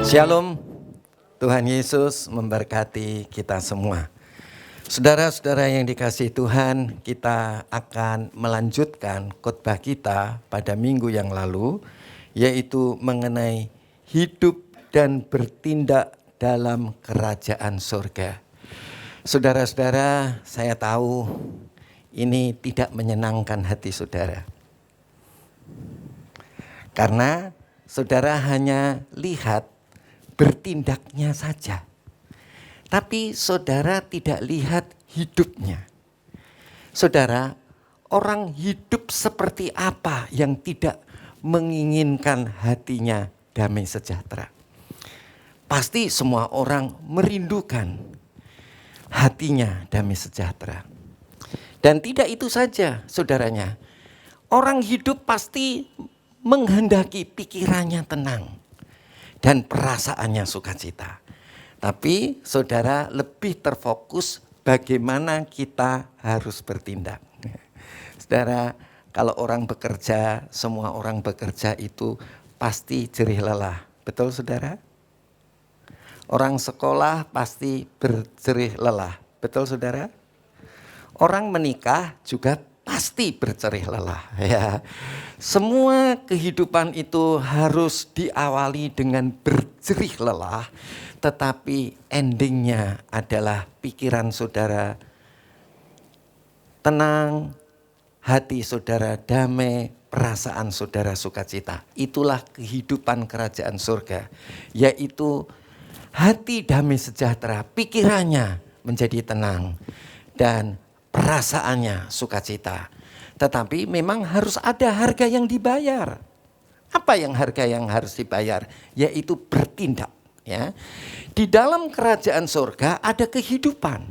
Shalom, Tuhan Yesus memberkati kita semua. Saudara-saudara yang dikasihi Tuhan, kita akan melanjutkan khotbah kita pada minggu yang lalu, yaitu mengenai hidup dan bertindak dalam kerajaan surga. Saudara-saudara, saya tahu ini tidak menyenangkan hati saudara. Karena saudara hanya lihat bertindaknya saja. Tapi saudara tidak lihat hidupnya. Saudara, orang hidup seperti apa yang tidak menginginkan hatinya damai sejahtera? Pasti semua orang merindukan hatinya damai sejahtera. Dan tidak itu saja, saudaranya. Orang hidup pasti menghendaki pikirannya tenang dan perasaannya sukacita. Tapi saudara lebih terfokus bagaimana kita harus bertindak. Saudara, kalau orang bekerja, semua orang bekerja itu pasti jerih lelah. Betul saudara? Orang sekolah pasti berjerih lelah. Betul saudara? Orang menikah juga pasti berjerih lelah. Ya. Semua kehidupan itu harus diawali dengan berjerih lelah, tetapi endingnya adalah pikiran saudara tenang, hati saudara damai, perasaan saudara sukacita. Itulah kehidupan kerajaan surga, yaitu hati damai sejahtera, pikirannya menjadi tenang, dan perasaannya sukacita. Tetapi memang harus ada harga yang dibayar. Apa yang harga yang harus dibayar? Yaitu bertindak. Ya. Di dalam kerajaan surga ada kehidupan.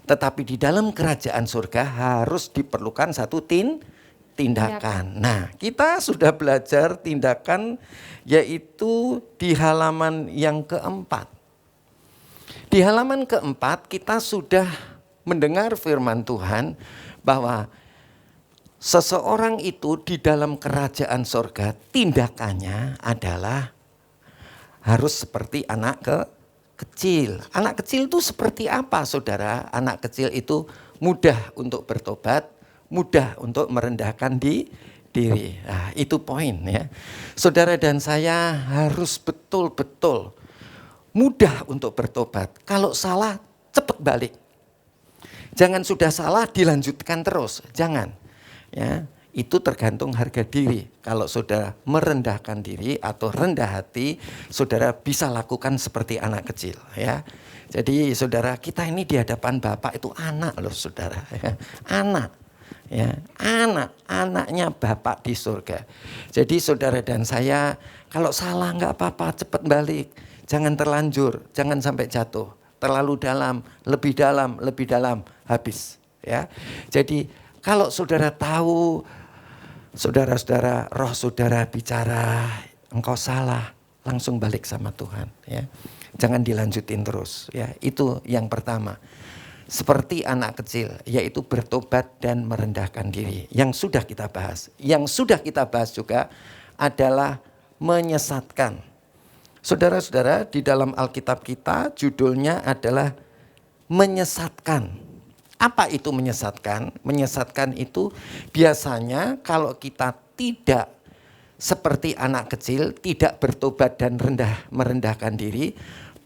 Tetapi di dalam kerajaan surga harus diperlukan satu tindakan. Nah, kita sudah belajar tindakan yaitu di halaman yang keempat. Di halaman keempat kita sudah mendengar firman Tuhan bahwa seseorang itu di dalam kerajaan surga tindakannya adalah harus seperti anak kecil. Anak kecil itu seperti apa saudara? Anak kecil itu mudah untuk bertobat, mudah untuk merendahkan diri. Nah, itu poin ya. Saudara dan saya harus betul-betul mudah untuk bertobat. Kalau salah cepat balik. Jangan sudah salah dilanjutkan terus, jangan. Ya, itu tergantung harga diri. Kalau saudara merendahkan diri atau rendah hati, saudara bisa lakukan seperti anak kecil. Ya, jadi saudara kita ini di hadapan Bapak itu anak loh saudara. Ya. Anak, ya, anaknya Bapak di surga. Jadi saudara dan saya kalau salah nggak apa-apa, cepat balik. Jangan terlanjur, jangan sampai jatuh. Terlalu dalam, lebih dalam, habis. Ya, jadi kalau saudara tahu, saudara-saudara, roh saudara bicara, engkau salah, langsung balik sama Tuhan. Ya. Jangan dilanjutin terus. Ya. Itu yang pertama. Seperti anak kecil, yaitu bertobat dan merendahkan diri. Yang sudah kita bahas. Yang sudah kita bahas juga adalah menyesatkan. Saudara-saudara, di dalam Alkitab kita judulnya adalah menyesatkan. Apa itu menyesatkan? Menyesatkan itu biasanya kalau kita tidak seperti anak kecil, tidak bertobat dan merendahkan diri,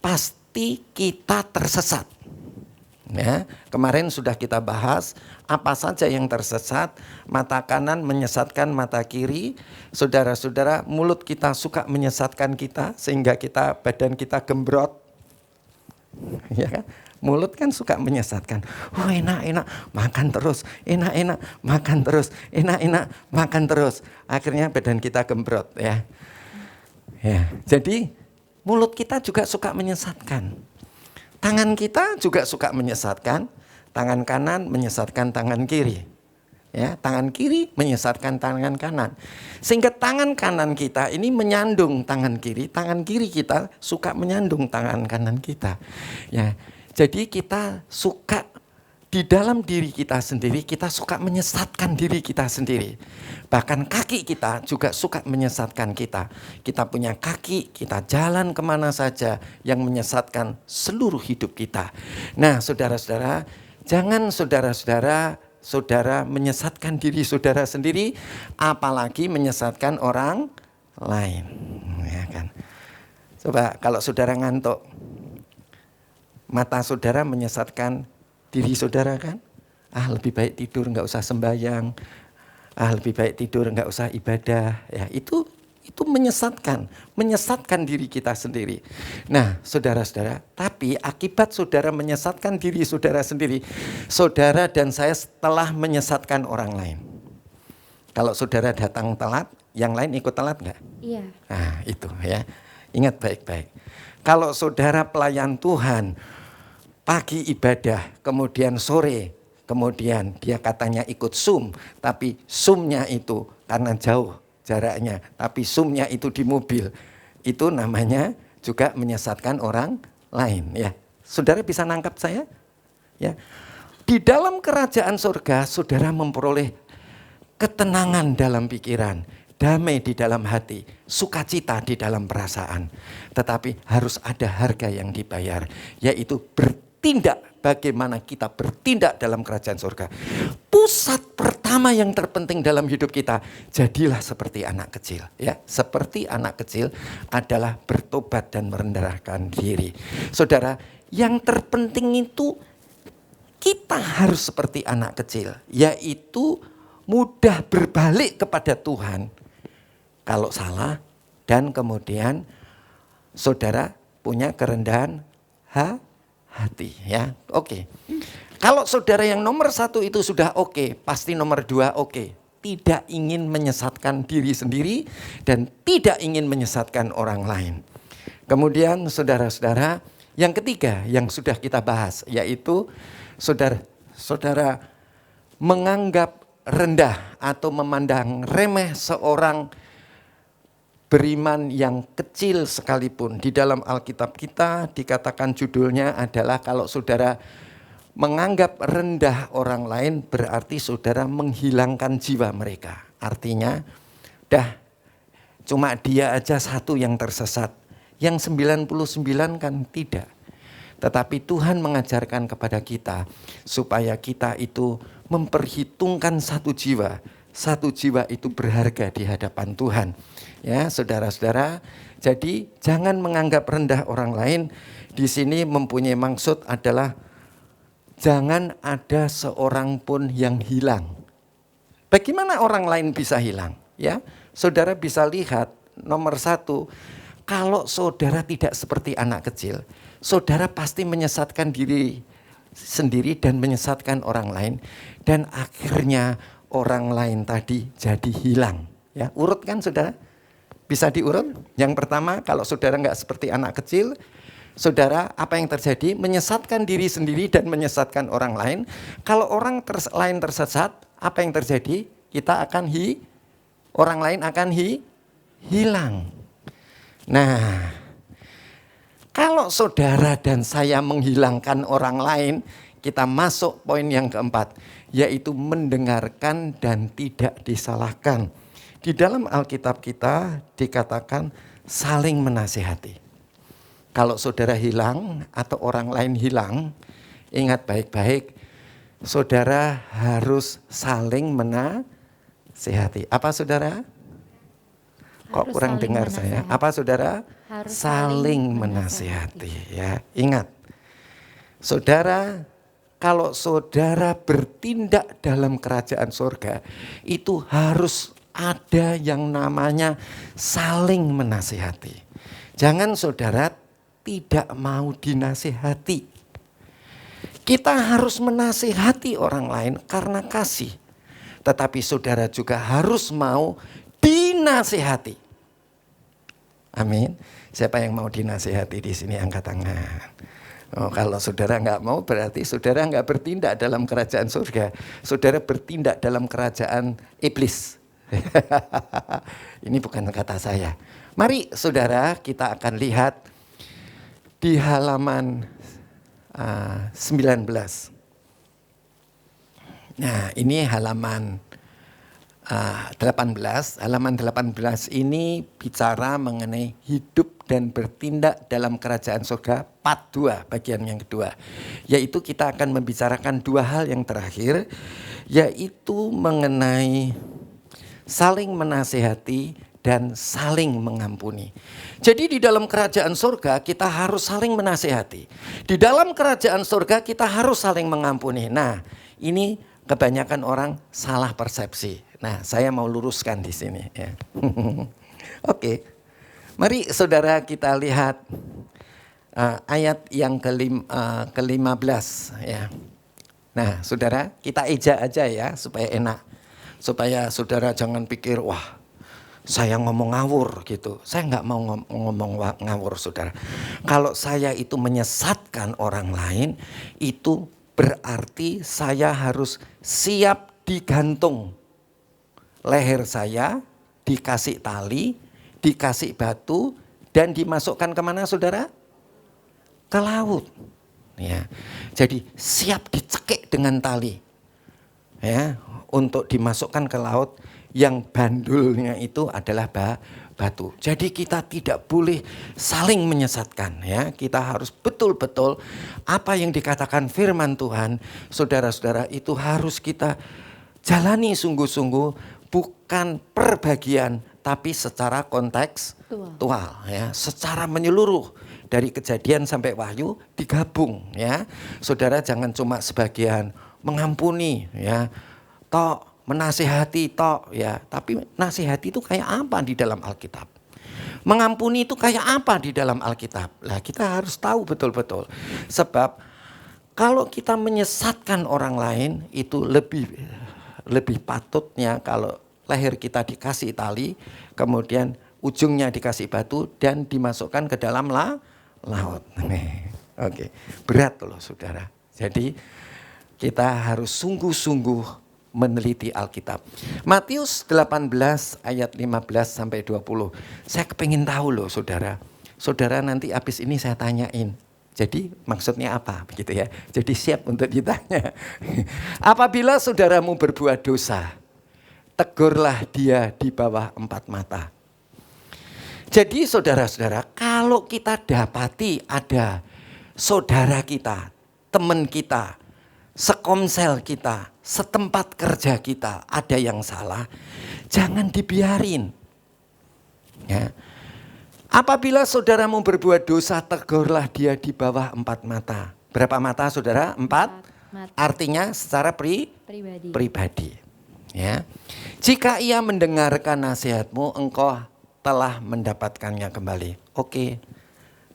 pasti kita tersesat. Ya, kemarin sudah kita bahas apa saja yang tersesat. Mata kanan menyesatkan mata kiri. Saudara-saudara, mulut kita suka menyesatkan kita sehingga badan kita gembrot. Ya kan? Mulut kan suka menyesatkan. Oh enak-enak makan terus, enak-enak makan terus, enak-enak makan terus. Akhirnya badan kita gembrot ya. Ya, jadi mulut kita juga suka menyesatkan. Tangan kita juga suka menyesatkan. Tangan kanan menyesatkan tangan kiri. Ya, tangan kiri menyesatkan tangan kanan. Sehingga tangan kanan kita ini menyandung tangan kiri kita suka menyandung tangan kanan kita. Ya. Jadi kita suka Di dalam diri kita sendiri, kita suka menyesatkan diri kita sendiri. Bahkan kaki kita juga suka menyesatkan kita. Kita punya kaki, kita jalan kemana saja yang menyesatkan seluruh hidup kita. Nah, saudara-saudara, jangan saudara menyesatkan diri saudara sendiri, apalagi menyesatkan orang lain. Ya kan? Coba kalau saudara ngantuk, mata saudara menyesatkan diri saudara kan? Lebih baik tidur, nggak usah sembahyang. Lebih baik tidur, nggak usah ibadah. Ya, itu menyesatkan diri kita sendiri. Nah, saudara-saudara, tapi akibat saudara menyesatkan diri saudara sendiri, saudara dan saya telah menyesatkan orang lain. Kalau saudara datang telat, yang lain ikut telat nggak? Iya. Nah, itu ya. Ingat baik-baik. Kalau saudara pelayan Tuhan, pagi ibadah, kemudian sore, kemudian dia katanya ikut Zoom, tapi Zoom-nya itu karena jauh jaraknya, tapi Zoom-nya itu di mobil, itu namanya juga menyesatkan orang lain. Ya, saudara bisa nangkap saya? Ya, di dalam kerajaan surga, saudara memperoleh ketenangan dalam pikiran, damai di dalam hati, sukacita di dalam perasaan. Tetapi harus ada harga yang dibayar, yaitu bertindak. Bagaimana kita bertindak dalam kerajaan surga. Pusat pertama yang terpenting dalam hidup kita, jadilah seperti anak kecil. Ya, seperti anak kecil adalah bertobat dan merendahkan diri. Saudara, yang terpenting itu kita harus seperti anak kecil, yaitu mudah berbalik kepada Tuhan kalau salah, dan kemudian saudara punya kerendahan hati, ya. Oke. Kalau saudara yang nomor 1 itu sudah oke, pasti nomor 2 oke. Tidak ingin menyesatkan diri sendiri dan tidak ingin menyesatkan orang lain. Kemudian saudara-saudara, yang ketiga yang sudah kita bahas, yaitu saudara menganggap rendah atau memandang remeh seorang beriman yang kecil sekalipun. Di dalam Alkitab kita dikatakan judulnya adalah kalau saudara menganggap rendah orang lain, berarti saudara menghilangkan jiwa mereka. Artinya, cuma dia aja satu yang tersesat, yang 99 kan tidak. Tetapi Tuhan mengajarkan kepada kita supaya kita itu memperhitungkan satu jiwa. Satu jiwa itu berharga di hadapan Tuhan. Ya, saudara-saudara, jadi jangan menganggap rendah orang lain. Di sini mempunyai maksud adalah jangan ada seorang pun yang hilang. Bagaimana orang lain bisa hilang? Ya, saudara bisa lihat nomor 1, kalau saudara tidak seperti anak kecil, saudara pasti menyesatkan diri sendiri dan menyesatkan orang lain, dan akhirnya orang lain tadi jadi hilang. Ya, urut kan saudara? Bisa diurut? Yang pertama, kalau saudara nggak seperti anak kecil, saudara apa yang terjadi? Menyesatkan diri sendiri dan menyesatkan orang lain. Kalau orang lain tersesat, apa yang terjadi? Kita akan orang lain akan hilang. Nah, kalau saudara dan saya menghilangkan orang lain, kita masuk poin yang keempat, yaitu mendengarkan dan tidak disalahkan. Di dalam Alkitab kita dikatakan saling menasihati. Kalau saudara hilang atau orang lain hilang, ingat baik-baik, saudara harus saling menasihati. Apa saudara? Kok kurang dengar saya? Apa saudara? Harus saling menasihati. Ya, ingat, saudara, kalau saudara bertindak dalam kerajaan surga, itu harus ada yang namanya saling menasihati. Jangan saudara tidak mau dinasihati. Kita harus menasihati orang lain karena kasih. Tetapi saudara juga harus mau dinasihati. Amin. Siapa yang mau dinasihati di sini angkat tangan. Kalau saudara nggak mau, berarti saudara nggak bertindak dalam kerajaan surga. Saudara bertindak dalam kerajaan iblis. Ini bukan kata saya. Mari saudara, kita akan lihat di halaman 19. Nah, ini halaman 18. Halaman 18 ini bicara mengenai hidup dan bertindak dalam kerajaan surga part 2, bagian yang kedua. Yaitu kita akan membicarakan dua hal yang terakhir, yaitu mengenai saling menasihati dan saling mengampuni. Jadi di dalam kerajaan surga kita harus saling menasihati. Di dalam kerajaan surga kita harus saling mengampuni. Nah, ini kebanyakan orang salah persepsi. Nah, saya mau luruskan di sini ya. Oke. Mari saudara kita lihat ayat yang ke-15 ya. Nah, saudara, kita ejak aja ya supaya enak. Supaya saudara jangan pikir, wah, saya ngomong ngawur gitu. Saya nggak mau ngomong ngawur, saudara. Kalau saya itu menyesatkan orang lain, itu berarti saya harus siap digantung. Leher saya dikasih tali, dikasih batu, dan dimasukkan kemana, saudara? Ke laut. Ya, jadi siap dicekik dengan tali, ya, untuk dimasukkan ke laut. Yang bandulnya itu adalah batu. Jadi kita tidak boleh saling menyesatkan ya. Kita harus betul-betul apa yang dikatakan firman Tuhan, saudara-saudara, itu harus kita jalani sungguh-sungguh, bukan per bagian tapi secara kontekstual ya, secara menyeluruh dari Kejadian sampai Wahyu digabung ya. Saudara jangan cuma sebagian mengampuni ya, toh menasihati tok ya, tapi nasihati itu kayak apa di dalam Alkitab? Mengampuni itu kayak apa di dalam Alkitab? Lah kita harus tahu betul-betul. Sebab kalau kita menyesatkan orang lain itu lebih patutnya kalau leher kita dikasih tali, kemudian ujungnya dikasih batu dan dimasukkan ke dalam laut. Oke, berat loh saudara. Jadi kita harus sungguh-sungguh meneliti Alkitab. Matius 18 ayat 15 sampai 20. Saya kepengin tahu loh saudara. Saudara nanti habis ini saya tanyain. Jadi maksudnya apa begitu ya. Jadi siap untuk ditanya. Apabila saudaramu berbuat dosa, tegurlah dia di bawah 4 mata. Jadi saudara-saudara, kalau kita dapati ada saudara kita, teman kita, sekomsel kita, setempat kerja kita ada yang salah, jangan dibiarin. Ya. Apabila saudaramu berbuat dosa, tegurlah dia di bawah 4 mata. Berapa mata saudara? 4 mata. Artinya secara pribadi. Ya. Jika ia mendengarkan nasihatmu, engkau telah mendapatkannya kembali. Oke,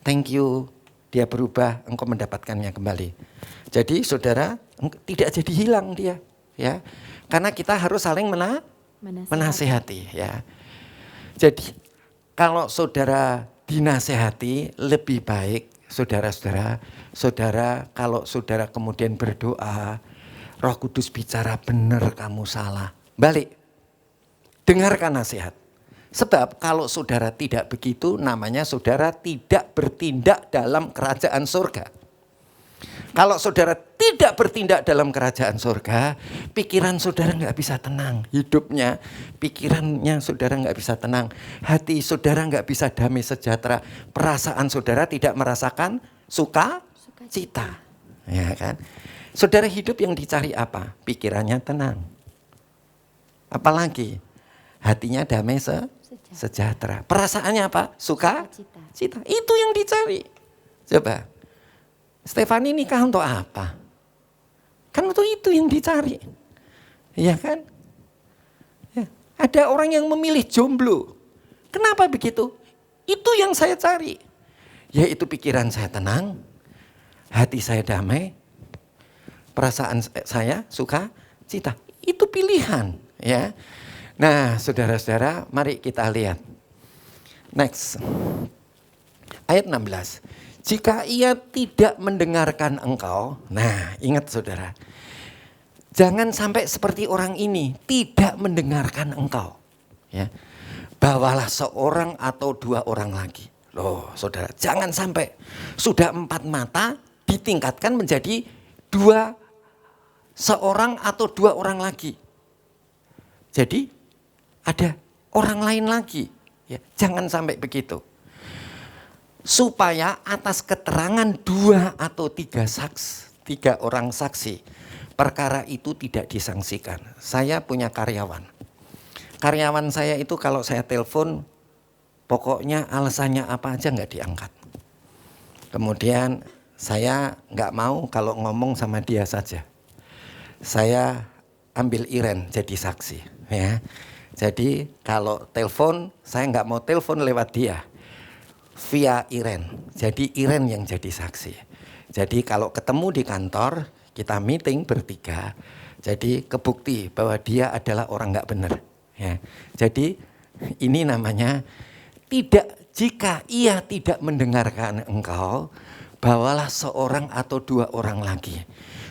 thank you. Dia berubah, engkau mendapatkannya kembali. Jadi saudara tidak jadi hilang dia, ya, karena kita harus saling menasihati, ya. Jadi kalau saudara dinasihati lebih baik, saudara kalau saudara kemudian berdoa, Roh Kudus bicara benar kamu salah, balik, dengarkan nasihat. Sebab kalau saudara tidak begitu, namanya saudara tidak bertindak dalam kerajaan surga. Kalau saudara tidak bertindak dalam kerajaan surga, pikiran saudara nggak bisa tenang. Hidupnya, pikirannya saudara nggak bisa tenang. Hati saudara nggak bisa damai sejahtera. Perasaan saudara tidak merasakan sukacita. Ya kan? Saudara hidup yang dicari apa? Pikirannya tenang. Apalagi hatinya damai sejahtera. Perasaannya apa? Sukacita. Itu yang dicari. Coba. Stefani nikah untuk apa? Kan untuk itu yang dicari. Iya kan? Ya. Ada orang yang memilih jomblo. Kenapa begitu? Itu yang saya cari. Yaitu pikiran saya tenang, hati saya damai, perasaan saya sukacita. Itu pilihan. Ya. Nah saudara-saudara, mari kita lihat. Next. Ayat 16. Jika ia tidak mendengarkan engkau, nah ingat saudara, jangan sampai seperti orang ini, tidak mendengarkan engkau. Ya. Bawalah seorang atau 2 orang lagi. Loh saudara, jangan sampai sudah 4 mata ditingkatkan menjadi 2 seorang atau dua orang lagi. Jadi ada orang lain lagi. Ya, jangan sampai begitu. Supaya atas keterangan dua atau tiga orang saksi, perkara itu tidak disangsikan. Saya punya karyawan. Karyawan saya itu kalau saya telepon, pokoknya alasannya apa aja nggak diangkat. Kemudian saya nggak mau kalau ngomong sama dia saja. Saya ambil Iren jadi saksi. Ya. Jadi kalau telepon, saya nggak mau telepon lewat dia. Via Iren. Jadi Iren yang jadi saksi. Jadi kalau ketemu di kantor, kita meeting bertiga. Jadi kebukti bahwa dia adalah orang nggak benar. Ya. Jadi ini namanya jika ia tidak mendengarkan engkau, bawalah seorang atau dua orang lagi.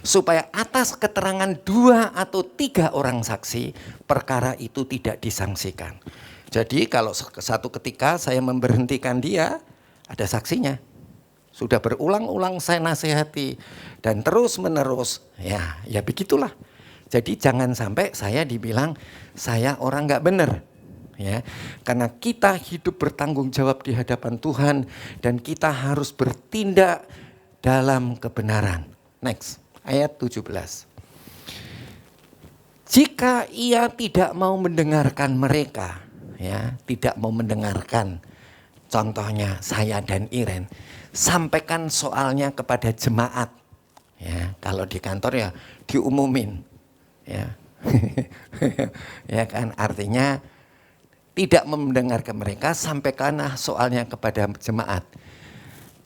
Supaya atas keterangan dua atau tiga orang saksi, perkara itu tidak disangsikan. Jadi kalau satu ketika saya memberhentikan dia, ada saksinya. Sudah berulang-ulang saya nasihati dan terus menerus, ya begitulah. Jadi jangan sampai saya dibilang saya orang nggak benar, ya. Karena kita hidup bertanggung jawab di hadapan Tuhan dan kita harus bertindak dalam kebenaran. Next, ayat 17. Jika ia tidak mau mendengarkan mereka, ya, tidak mau mendengarkan, contohnya saya dan Iren, sampaikan soalnya kepada jemaat. Ya, kalau di kantor ya diumumin, ya, ya kan, artinya tidak mendengarkan mereka, sampaikanlah soalnya kepada jemaat.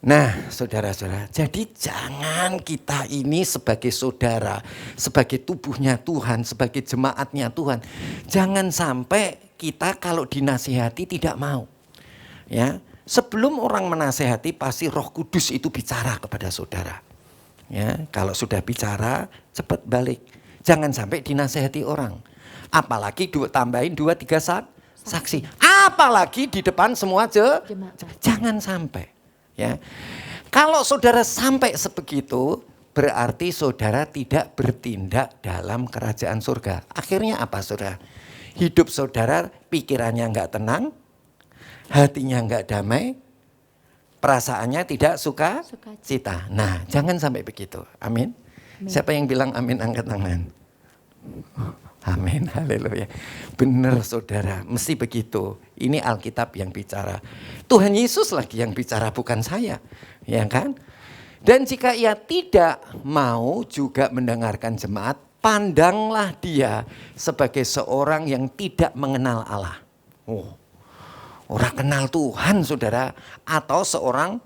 Nah, saudara-saudara, jadi jangan kita ini sebagai saudara, sebagai tubuhnya Tuhan, sebagai jemaatnya Tuhan, jangan sampai kita kalau dinasihati tidak mau. Ya, sebelum orang menasihati pasti Roh Kudus itu bicara kepada saudara. Ya, kalau sudah bicara cepat balik. Jangan sampai dinasihati orang. Apalagi tambahin 2-3 saksi. Apalagi di depan semua jangan sampai. Ya, kalau saudara sampai sebegitu, berarti saudara tidak bertindak dalam kerajaan surga. Akhirnya apa, saudara? Hidup saudara pikirannya enggak tenang, hatinya enggak damai, perasaannya tidak suka cita. Nah, jangan sampai begitu. Amin. Siapa yang bilang amin, angkat tangan. Amin, haleluya. Benar saudara, mesti begitu. Ini Alkitab yang bicara. Tuhan Yesus lagi yang bicara, bukan saya. Ya kan? Dan jika ia tidak mau juga mendengarkan jemaat, pandanglah dia sebagai seorang yang tidak mengenal Allah. Orang kenal Tuhan saudara, atau seorang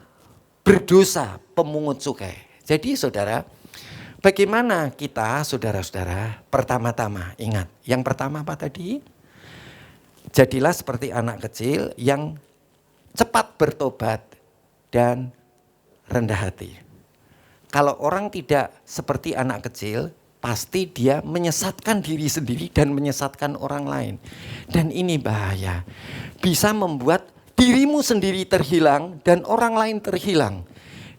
berdosa, pemungut cukai. Jadi saudara, bagaimana kita saudara-saudara, pertama-tama ingat, yang pertama apa tadi? Jadilah seperti anak kecil yang cepat bertobat dan rendah hati. Kalau orang tidak seperti anak kecil, pasti dia menyesatkan diri sendiri dan menyesatkan orang lain. Dan ini bahaya, bisa membuat dirimu sendiri terhilang dan orang lain terhilang.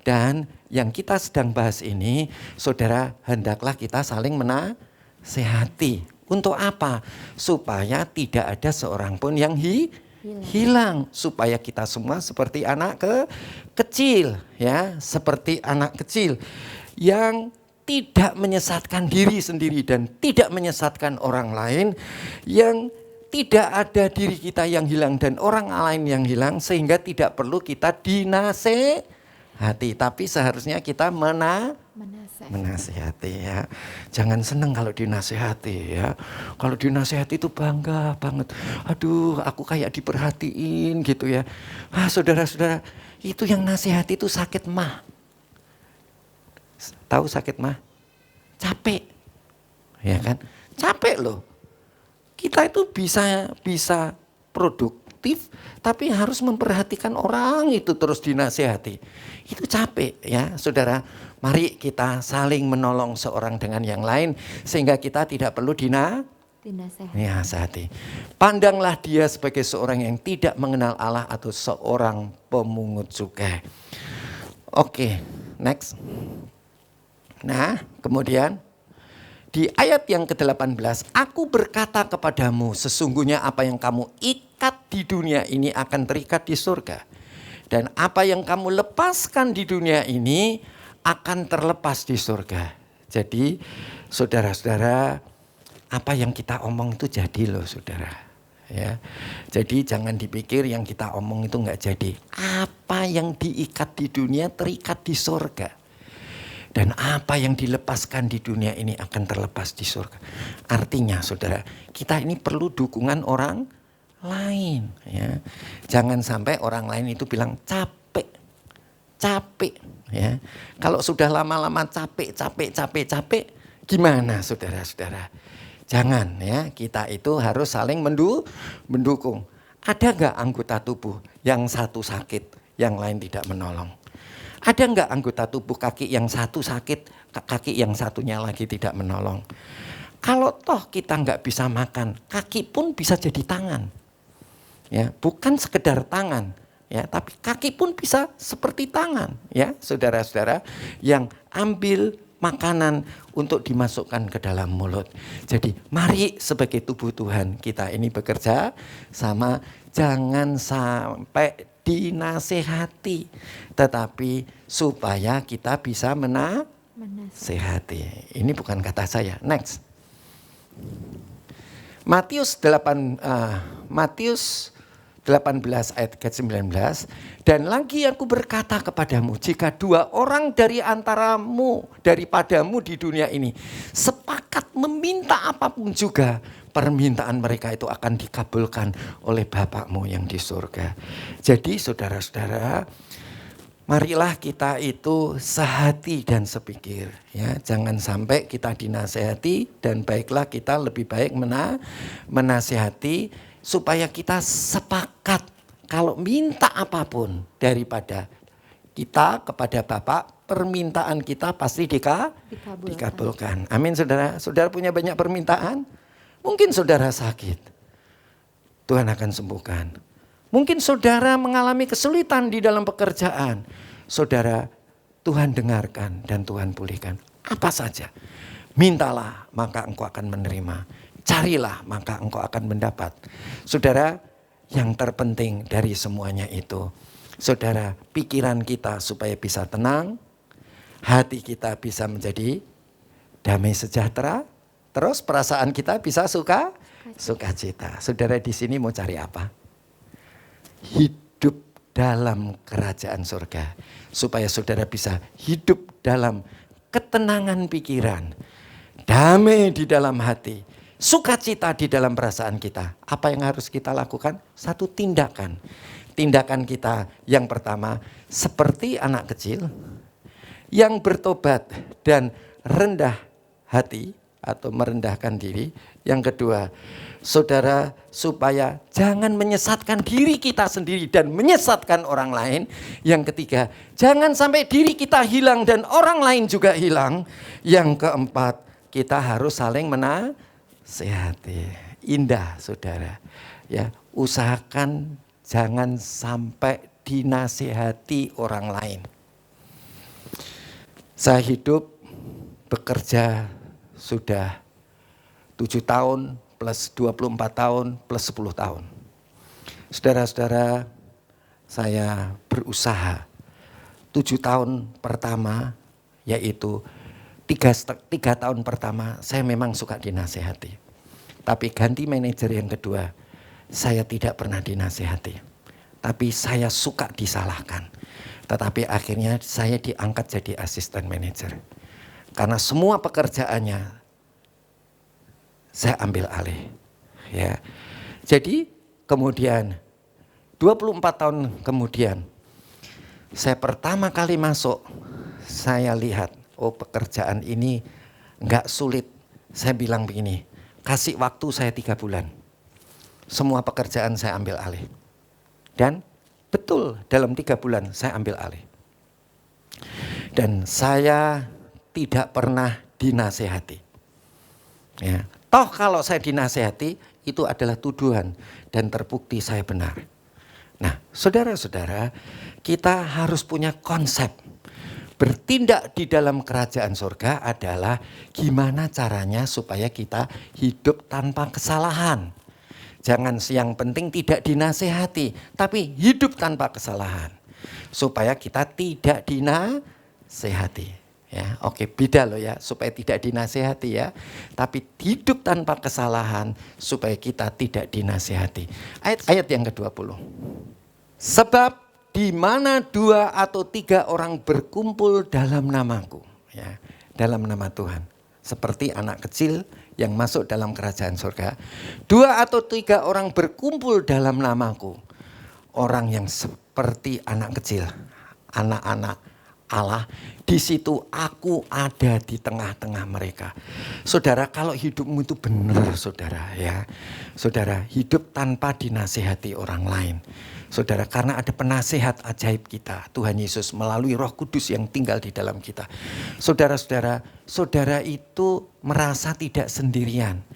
Dan yang kita sedang bahas ini, saudara, hendaklah kita saling menasehati. Untuk apa? Supaya tidak ada seorang pun yang hilang. Supaya kita semua seperti anak kecil, ya, seperti anak kecil yang tidak menyesatkan diri sendiri dan tidak menyesatkan orang lain, yang tidak ada diri kita yang hilang dan orang lain yang hilang, sehingga tidak perlu kita dinasehati, tapi seharusnya kita menasehati, ya. Jangan senang kalau dinasehati, ya. Kalau dinasehati itu bangga banget. Aduh, aku kayak diperhatiin gitu, ya. Saudara-saudara, itu yang nasehati itu sakit mah. Tahu sakit mah? Capek. Ya kan? Capek loh. Kita itu bisa produktif, tapi harus memperhatikan orang itu terus dinasehati. Itu capek, ya, saudara. Mari kita saling menolong seorang dengan yang lain sehingga kita tidak perlu dinasehati. Pandanglah dia sebagai seorang yang tidak mengenal Allah atau seorang pemungut cukai. Oke, next. Nah, kemudian di ayat yang ke-18, aku berkata kepadamu, sesungguhnya apa yang kamu ikat di dunia ini akan terikat di surga. Dan apa yang kamu lepaskan di dunia ini akan terlepas di surga. Jadi saudara-saudara, apa yang kita omong itu jadi loh saudara. Ya, jadi jangan dipikir yang kita omong itu nggak jadi. Apa yang diikat di dunia terikat di surga. Dan apa yang dilepaskan di dunia ini akan terlepas di surga. Artinya saudara, kita ini perlu dukungan orang lain. Ya. Jangan sampai orang lain itu bilang capek. Ya. Kalau sudah lama-lama capek, gimana saudara-saudara? Jangan ya, kita itu harus saling mendukung. Ada nggak anggota tubuh yang satu sakit, yang lain tidak menolong? Ada nggak anggota tubuh kaki yang satu sakit, kaki yang satunya lagi tidak menolong? Kalau toh kita nggak bisa makan, kaki pun bisa jadi tangan. Ya, bukan sekedar tangan, ya, tapi kaki pun bisa seperti tangan, ya, saudara-saudara yang ambil makanan untuk dimasukkan ke dalam mulut. Jadi mari sebagai tubuh Tuhan kita ini bekerja sama, jangan sampai dinasehati, tetapi supaya kita bisa menasehati. Ini bukan kata saya. Next. Matius 18 ayat ke-19. Dan lagi aku berkata kepadamu, jika dua orang daripadamu di dunia ini sepakat meminta apapun juga, permintaan mereka itu akan dikabulkan oleh Bapakmu yang di surga. Jadi saudara-saudara, marilah kita itu sehati dan sepikir. Ya, jangan sampai kita dinasehati dan baiklah kita lebih baik menasehati supaya kita sepakat kalau minta apapun daripada kita kepada Bapak, permintaan kita pasti dikabulkan. Amin saudara. Saudara punya banyak permintaan? Mungkin saudara sakit, Tuhan akan sembuhkan. Mungkin saudara mengalami kesulitan di dalam pekerjaan, saudara, Tuhan dengarkan dan Tuhan pulihkan. Apa saja, mintalah maka engkau akan menerima. Carilah maka engkau akan mendapat. Saudara, yang terpenting dari semuanya itu, saudara, pikiran kita supaya bisa tenang, hati kita bisa menjadi damai sejahtera, terus perasaan kita bisa sukacita. Saudara di sini mau cari apa? Hidup dalam kerajaan surga. Supaya saudara bisa hidup dalam ketenangan pikiran, damai di dalam hati, sukacita di dalam perasaan kita. Apa yang harus kita lakukan? Satu tindakan. Tindakan kita yang pertama seperti anak kecil yang bertobat dan rendah hati atau merendahkan diri. Yang kedua, saudara, supaya jangan menyesatkan diri kita sendiri dan menyesatkan orang lain. Yang ketiga, jangan sampai diri kita hilang dan orang lain juga hilang. Yang keempat, kita harus saling menasehati. Indah saudara. Ya, usahakan jangan sampai dinasehati orang lain. Saya hidup bekerja sudah 7 tahun plus 24 tahun plus 10 tahun. Saudara-saudara, saya berusaha 7 tahun pertama, yaitu 3 tahun pertama saya memang suka dinasehati. Tapi ganti manajer yang kedua, saya tidak pernah dinasehati. Tapi saya suka disalahkan. Tetapi akhirnya saya diangkat jadi asisten manajer. Karena semua pekerjaannya saya ambil alih. Ya. Jadi kemudian 24 tahun kemudian saya pertama kali masuk, saya lihat, oh pekerjaan ini enggak sulit. Saya bilang begini, kasih waktu saya 3 bulan. Semua pekerjaan saya ambil alih. Dan betul dalam 3 bulan saya ambil alih. Dan saya tidak pernah dinasehati. Ya. Toh kalau saya dinasehati itu adalah tuduhan dan terbukti saya benar. Nah, saudara-saudara, kita harus punya konsep Bertindak di dalam kerajaan surga adalah gimana caranya supaya kita hidup tanpa kesalahan. Jangan yang penting tidak dinasehati, tapi hidup tanpa kesalahan. Supaya kita tidak dinasehati. Ya, oke, beda loh ya, supaya tidak dinasehati ya. Tapi hidup tanpa kesalahan supaya kita tidak dinasehati. Ayat yang ke-20. Sebab di mana 2 atau 3 orang berkumpul dalam namaku, ya, dalam nama Tuhan. Seperti anak kecil yang masuk dalam kerajaan surga. 2 atau 3 orang berkumpul dalam namaku. Orang yang seperti anak kecil, anak-anak Allah, di situ aku ada di tengah-tengah mereka. Saudara, kalau hidupmu itu benar, saudara ya. Saudara, hidup tanpa dinasihati orang lain. Saudara, karena ada penasehat ajaib kita, Tuhan Yesus melalui Roh Kudus yang tinggal di dalam kita. Saudara-saudara, saudara itu merasa tidak sendirian.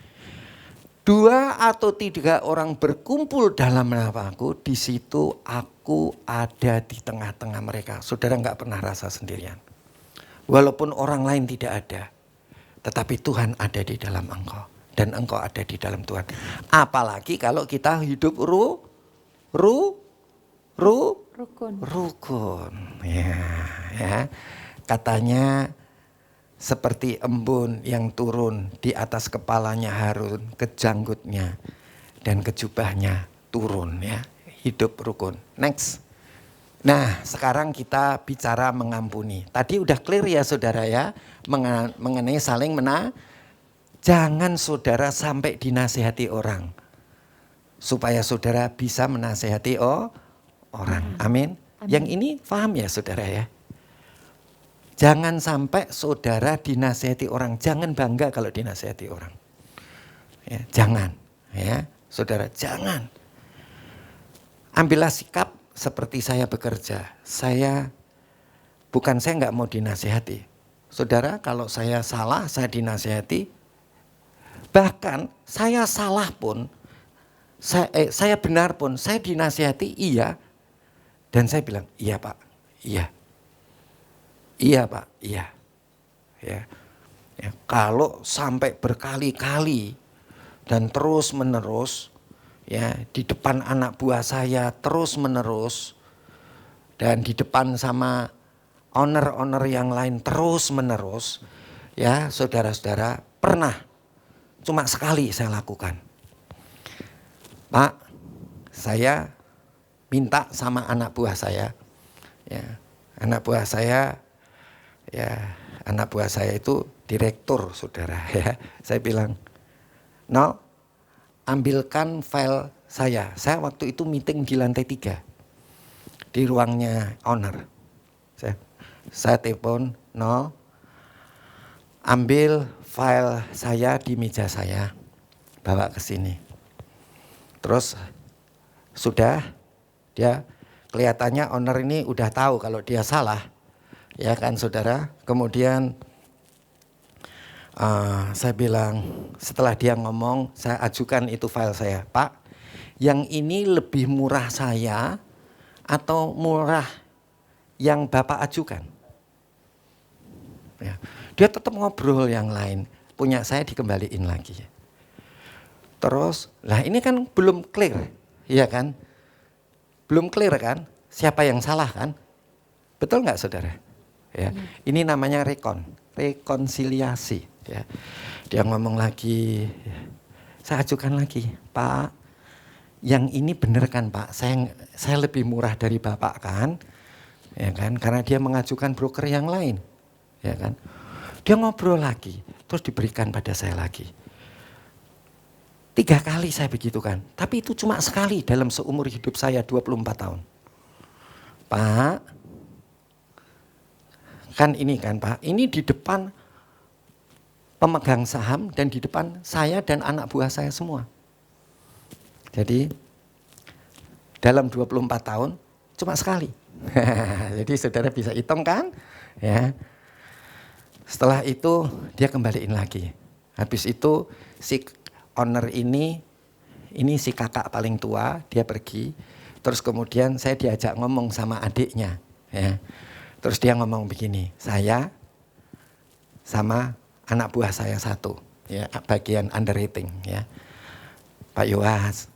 2 atau 3 orang berkumpul dalam namaku, di situ aku ada di tengah-tengah mereka. Saudara enggak pernah rasa sendirian. Walaupun orang lain tidak ada, tetapi Tuhan ada di dalam engkau. Dan engkau ada di dalam Tuhan. Apalagi kalau kita hidup rukun. Ya. Katanya seperti embun yang turun di atas kepalanya Harun, ke janggutnya dan ke jubahnya turun ya. Hidup rukun. Next. Nah, sekarang kita bicara mengampuni. Tadi udah clear ya saudara ya, mengenai saling jangan saudara sampai dinasehati orang. Supaya saudara bisa menasehati orang. Amin. Yang ini paham ya saudara ya. Jangan sampai saudara dinasehati orang. Jangan bangga kalau dinasehati orang. Ya, jangan. Ya, saudara, jangan. Ambillah sikap seperti saya bekerja. Saya nggak mau dinasehati. Saudara, kalau saya salah, saya dinasehati. Bahkan saya salah pun, saya benar pun, saya dinasehati iya. Dan saya bilang, iya Pak, iya. Iya Pak, iya. Ya. Kalau sampai berkali-kali dan terus menerus, ya, di depan anak buah saya terus menerus, dan di depan sama owner-owner yang lain terus menerus, ya saudara-saudara, pernah cuma sekali saya lakukan. Pak, saya minta sama anak buah saya, ya, anak buah saya itu direktur saudara ya. Saya bilang, "No, ambilkan file saya." Saya waktu itu meeting di lantai 3 di ruangnya owner. Saya telepon, "No, ambil file saya di meja saya, bawa ke sini." Terus sudah, dia kelihatannya owner ini udah tahu kalau dia salah. Ya kan saudara, kemudian saya bilang, setelah dia ngomong, saya ajukan itu file saya. "Pak, yang ini lebih murah saya atau murah yang Bapak ajukan?" Ya, dia tetap ngobrol yang lain, punya saya dikembaliin lagi. Terus, lah ini kan belum clear, ya kan? Belum clear kan? Siapa yang salah kan? Betul nggak saudara? Ya, ini namanya rekonsiliasi. Ya. Dia ngomong lagi, saya ajukan lagi, "Pak, yang ini benar kan Pak? Saya lebih murah dari Bapak kan?" Ya kan? Karena dia mengajukan broker yang lain, ya kan? Dia ngobrol lagi, terus diberikan pada saya lagi. 3 kali saya begitu kan, tapi itu cuma sekali dalam seumur hidup saya 24 tahun. "Pak, kan ini kan Pak, ini di depan pemegang saham dan di depan saya dan anak buah saya semua." Jadi dalam 24 tahun cuma sekali. Jadi saudara bisa hitung kan? Ya. Setelah itu dia kembaliin lagi. Habis itu si owner ini si kakak paling tua, dia pergi. Terus kemudian saya diajak ngomong sama adiknya. Ya. Terus dia ngomong begini, saya sama anak buah saya satu, ya, bagian underwriting, ya. Pak Yowas,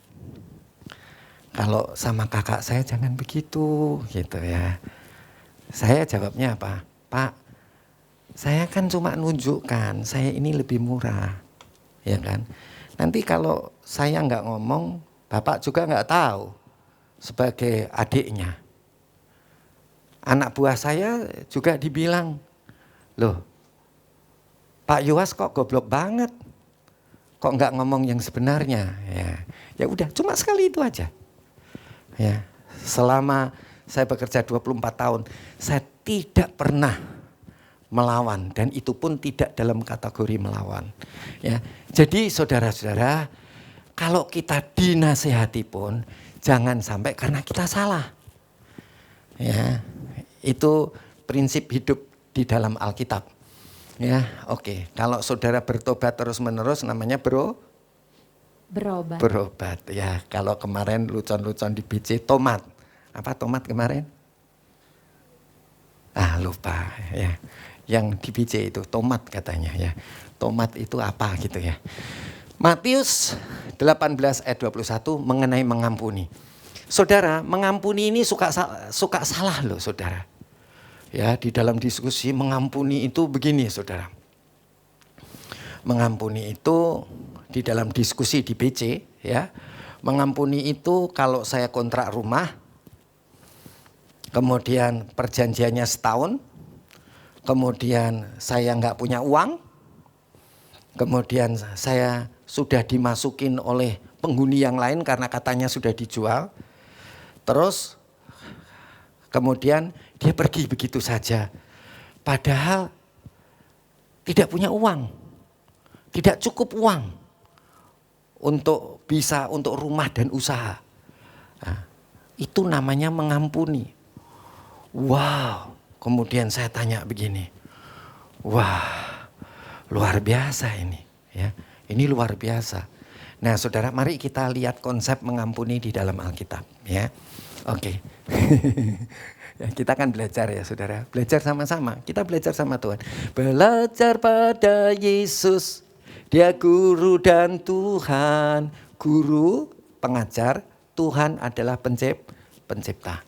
kalau sama kakak saya jangan begitu, gitu ya. Saya jawabnya apa? Pak, saya kan cuma nunjukkan, saya ini lebih murah, ya kan. Nanti kalau saya nggak ngomong, Bapak juga nggak tahu sebagai adiknya. Anak buah saya juga dibilang, loh, Pak Yowas kok goblok banget, kok nggak ngomong yang sebenarnya. Ya udah, cuma sekali itu aja. Ya, selama saya bekerja 24 tahun, saya tidak pernah melawan, dan itu pun tidak dalam kategori melawan. Ya, jadi saudara-saudara, kalau kita dinasehati pun jangan sampai karena kita salah. Ya, itu prinsip hidup di dalam Alkitab. Ya, oke. Kalau saudara bertobat terus-menerus namanya berobat. Ya, kalau kemarin lucon-lucon di BC tomat. Apa tomat kemarin? Lupa ya. Yang di BC itu tomat katanya ya. Tomat itu apa gitu ya. Matius 18 ayat 21 mengenai mengampuni. Saudara, mengampuni ini suka salah loh saudara. Ya, di dalam diskusi mengampuni itu begini saudara. Mengampuni itu di dalam diskusi di BC ya. Mengampuni itu kalau saya kontrak rumah, kemudian perjanjiannya setahun, kemudian saya nggak punya uang, kemudian saya sudah dimasukin oleh penghuni yang lain karena katanya sudah dijual. Terus kemudian dia pergi begitu saja. Padahal tidak punya uang. Tidak cukup uang untuk rumah dan usaha. Nah, itu namanya mengampuni. Wow, kemudian saya tanya begini. Wah, luar biasa ini, ya. Ini luar biasa. Nah, saudara, mari kita lihat konsep mengampuni di dalam Alkitab, ya. Oke. Ya, kita akan belajar ya, saudara. Belajar sama-sama. Kita belajar sama Tuhan. Belajar pada Yesus. Dia guru dan Tuhan. Guru, pengajar, Tuhan adalah pencipta.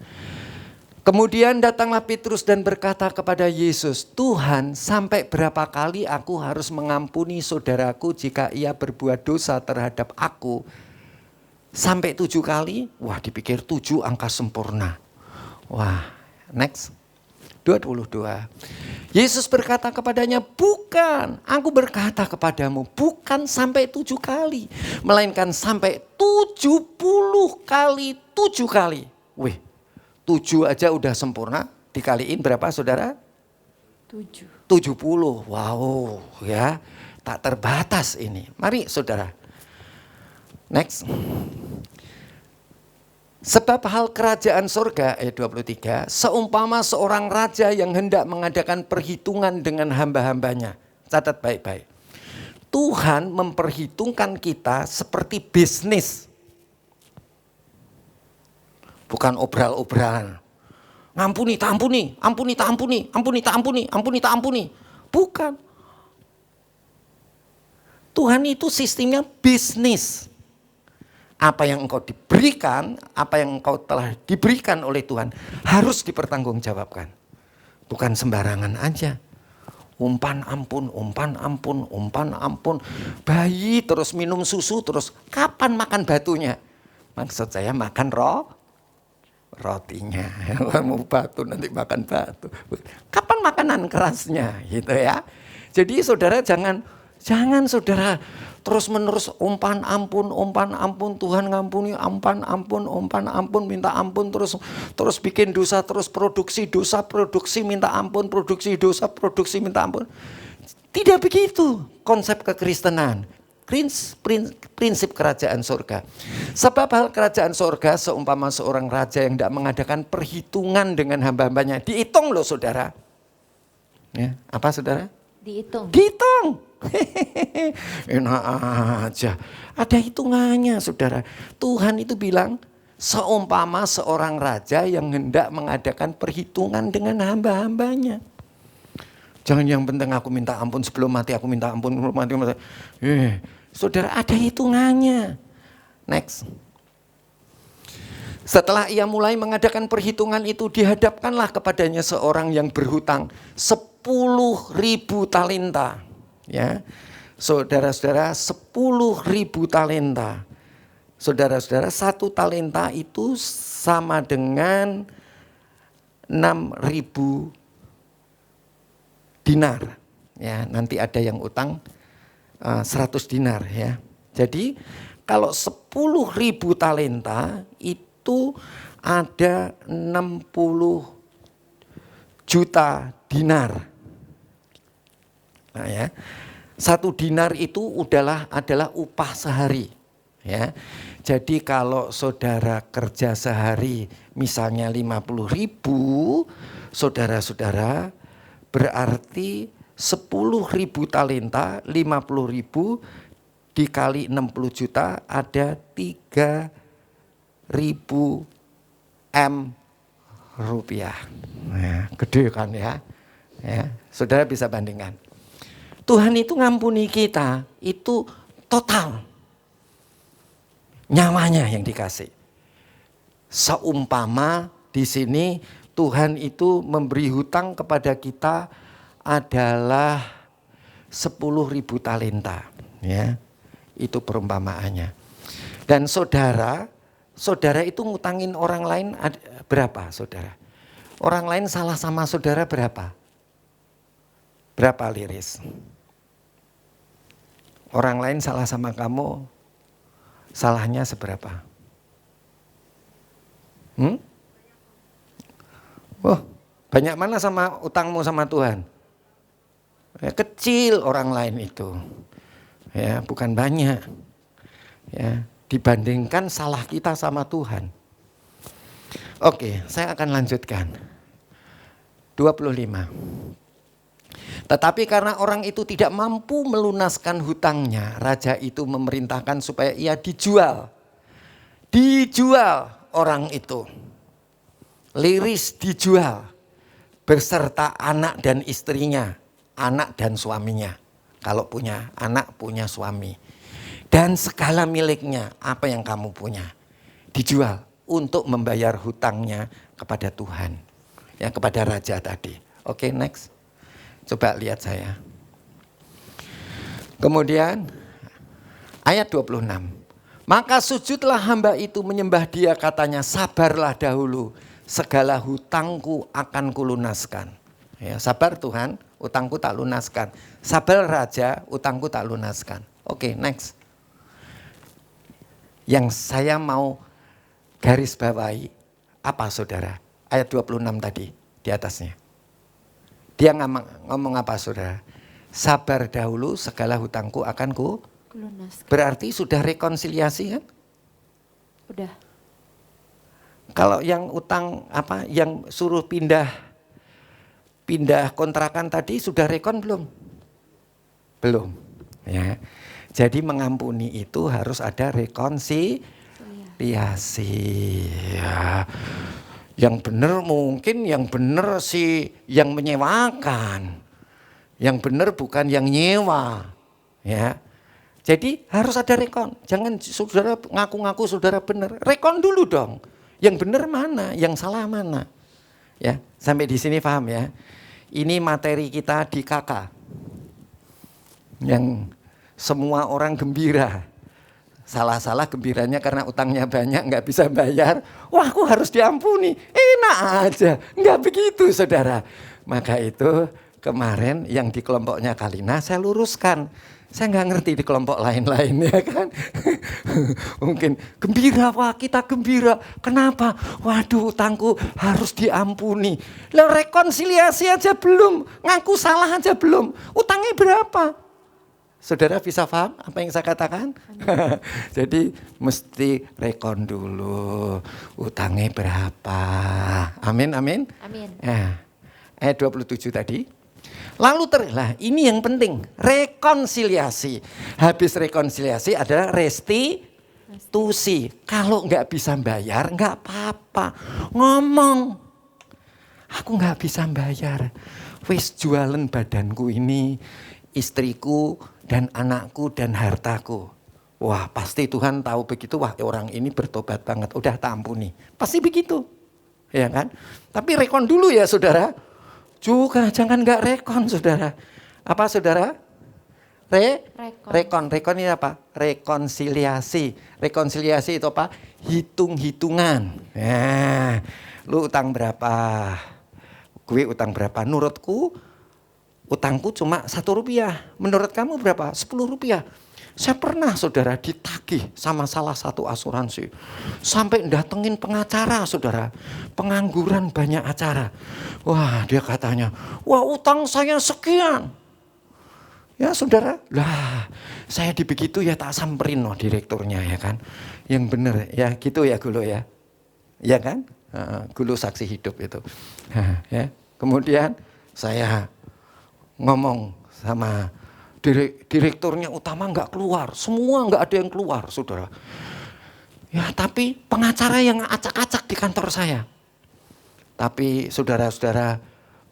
Kemudian datanglah Petrus dan berkata kepada Yesus, Tuhan, sampai berapa kali aku harus mengampuni saudaraku jika ia berbuat dosa terhadap aku? Sampai 7 kali? Wah, dipikir 7 angka sempurna. Wah, next. 22. Yesus berkata kepadanya, bukan, aku berkata kepadamu, bukan sampai 7 kali. Melainkan sampai 70 kali 7 kali. Wih, 7 aja udah sempurna, dikaliin berapa saudara? 70. Wow, ya, tak terbatas ini. Mari saudara. Next. Sebab hal kerajaan surga, ayat 23, seumpama seorang raja yang hendak mengadakan perhitungan dengan hamba-hambanya. Catat baik-baik. Tuhan memperhitungkan kita seperti bisnis. Bukan obral-obralan. Ngampuni, tak ampuni, ampuni, tak ampuni, ampuni, tak ampuni, ampuni, tak ampuni. Bukan. Tuhan itu sistemnya bisnis. Apa yang engkau diberikan, apa yang engkau telah diberikan oleh Tuhan harus dipertanggungjawabkan. Bukan sembarangan aja. Umpan ampun, umpan ampun, umpan ampun. Bayi terus minum susu, terus kapan makan batunya? Maksud saya makan rotinya. Mau batu nanti makan batu. Kapan makanan kerasnya gitu ya. Jadi saudara jangan saudara terus menerus umpan ampun, Tuhan ngampuni, umpan ampun, minta ampun, terus bikin dosa, terus produksi dosa, produksi minta ampun, produksi dosa, produksi minta ampun. Tidak begitu konsep kekristenan, prinsip kerajaan surga. Sebab hal kerajaan surga seumpama seorang raja yang tidak mengadakan perhitungan dengan hamba-hambanya. Dihitung loh saudara. Ya, apa saudara? Dihitung. Enak aja. Ada hitungannya saudara. Tuhan itu bilang, Seumpama seorang raja yang hendak mengadakan perhitungan dengan hamba-hambanya. Jangan yang penting aku minta ampun sebelum mati, aku minta ampun sebelum mati. Saudara, ada hitungannya. Next. Setelah ia mulai mengadakan perhitungan itu, dihadapkanlah kepadanya seorang yang berhutang 10.000 talenta. Ya, saudara-saudara, 10.000 talenta. Saudara-saudara, 1 talenta itu sama dengan 6.000 dinar. Ya, nanti ada yang utang 100 dinar ya. Jadi kalau 10.000 talenta itu ada 60 juta dinar. Nah ya, 1 dinar itu adalah upah sehari. Ya, jadi kalau saudara kerja sehari misalnya 50.000, saudara-saudara berarti 10.000 talenta, 50.000 dikali 60 juta ada 3.000 M rupiah. Nah, gede kan ya. Ya, saudara bisa bandingkan. Tuhan itu ngampuni kita itu total. Nyawanya yang dikasih. Seumpama di sini Tuhan itu memberi hutang kepada kita adalah 10.000 talenta. Ya, itu perumpamaannya. Dan saudara itu ngutangin orang lain berapa saudara? Orang lain salah sama saudara berapa? Berapa Liris? Orang lain salah sama kamu, salahnya seberapa? Wah, banyak mana sama utangmu sama Tuhan? Ya, kecil orang lain itu. Ya, bukan banyak. Ya, dibandingkan salah kita sama Tuhan. Oke, saya akan lanjutkan. 25. Tetapi karena orang itu tidak mampu melunaskan hutangnya, raja itu memerintahkan supaya ia dijual. Dijual orang itu. Liris dijual. Beserta anak dan istrinya. Anak dan suaminya. Kalau punya anak, punya suami. Dan segala miliknya, apa yang kamu punya. Dijual untuk membayar hutangnya kepada Tuhan. Ya, kepada raja tadi. Oke, next. Coba lihat saya. Kemudian ayat 26. Maka sujudlah hamba itu menyembah dia, katanya, sabarlah dahulu, segala hutangku akan kulunaskan. Ya, sabar Tuhan, utangku tak lunaskan. Sabar raja, utangku tak lunaskan. Oke, next. Yang saya mau garis bawahi apa saudara? Ayat 26 tadi di atasnya. Dia ngomong apa saudara? Sabar dahulu, segala hutangku akan ku lunaskan. Berarti sudah rekonsiliasi kan? Udah. Kalau yang utang apa? Yang suruh pindah kontrakan tadi sudah rekon belum? Belum. Ya. Jadi mengampuni itu harus ada rekonsiliasi. Ya. Yang benar mungkin yang benar sih yang menyewakan. Yang benar bukan yang nyewa. Ya. Jadi harus ada rekon. Jangan saudara ngaku-ngaku saudara benar. Rekon dulu dong. Yang benar mana, yang salah mana. Ya, sampai di sini paham ya. Ini materi kita di KK. Yang semua orang gembira. Salah-salah gembiranya karena utangnya banyak, nggak bisa bayar. Wah, aku harus diampuni. Enak aja. Nggak begitu, saudara. Maka itu kemarin yang di kelompoknya Kalina saya luruskan. Saya nggak ngerti di kelompok lain-lain ya kan. Mungkin gembira, wah kita gembira. Kenapa? Waduh, utangku harus diampuni. Lah rekonsiliasi aja belum. Ngaku salah aja belum. Utangnya berapa? Saudara bisa paham apa yang saya katakan? Jadi mesti rekon dulu, utangnya berapa. Amin, amin. Amin. Nah, ayat 27 tadi. Lalu ini yang penting, rekonsiliasi. Habis rekonsiliasi adalah Tusi, kalau nggak bisa bayar nggak apa-apa, ngomong. Aku nggak bisa bayar, wis jualan badanku ini, istriku dan anakku dan hartaku. Wah pasti Tuhan tahu begitu, wah orang ini bertobat banget, udah tak ampuni. Pasti begitu, ya kan? Tapi rekon dulu ya saudara, juga jangan nggak rekon saudara. Apa saudara? Rekon ini apa? Rekonsiliasi. Rekonsiliasi itu apa? Hitung-hitungan. Nah, lu utang berapa? Gue utang berapa? Menurutku utangku cuma Rp1. Menurut kamu berapa? Rp10. Saya pernah saudara ditagih sama salah satu asuransi. Sampai datengin pengacara saudara. Pengangguran banyak acara. Wah dia katanya, wah utang saya sekian. Ya saudara, lah saya dibegitu ya tak samperin loh direkturnya ya kan. Yang bener ya gitu ya Gulo ya. Ya kan? Gulo saksi hidup itu. Ya. Kemudian saya ngomong sama direkturnya utama nggak keluar. Semua nggak ada yang keluar saudara. Ya tapi pengacara yang acak-acak di kantor saya. Tapi saudara-saudara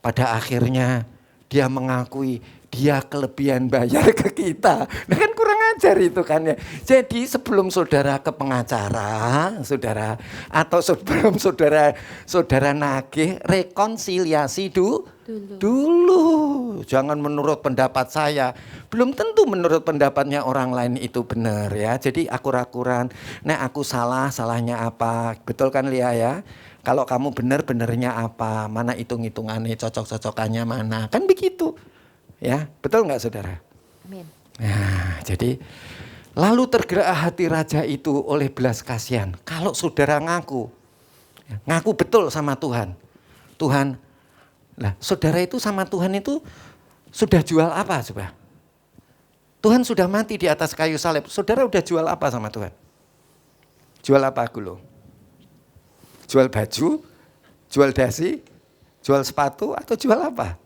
pada akhirnya dia mengakui dia kelebihan bayar ke kita. Nah kan kurang ajar itu kan ya. Jadi sebelum saudara ke pengacara, saudara atau sebelum saudara nagih, rekonsiliasi dulu. Jangan menurut pendapat saya. Belum tentu menurut pendapatnya orang lain itu benar ya. Jadi akur-akuran. Nah aku salah, salahnya apa? Betul kan Lia ya? Kalau kamu benar, benarnya apa? Mana hitung-hitungannya, cocok-cocokannya mana? Kan begitu. Ya, betul nggak saudara? Amin. Nah, jadi lalu tergerak hati raja itu oleh belas kasihan. Kalau saudara ngaku betul sama Tuhan. Tuhan, lah saudara itu sama Tuhan itu sudah jual apa coba? Tuhan sudah mati di atas kayu salib. Saudara udah jual apa sama Tuhan? Jual apa Gulo? Jual baju? Jual dasi? Jual sepatu? Atau jual apa?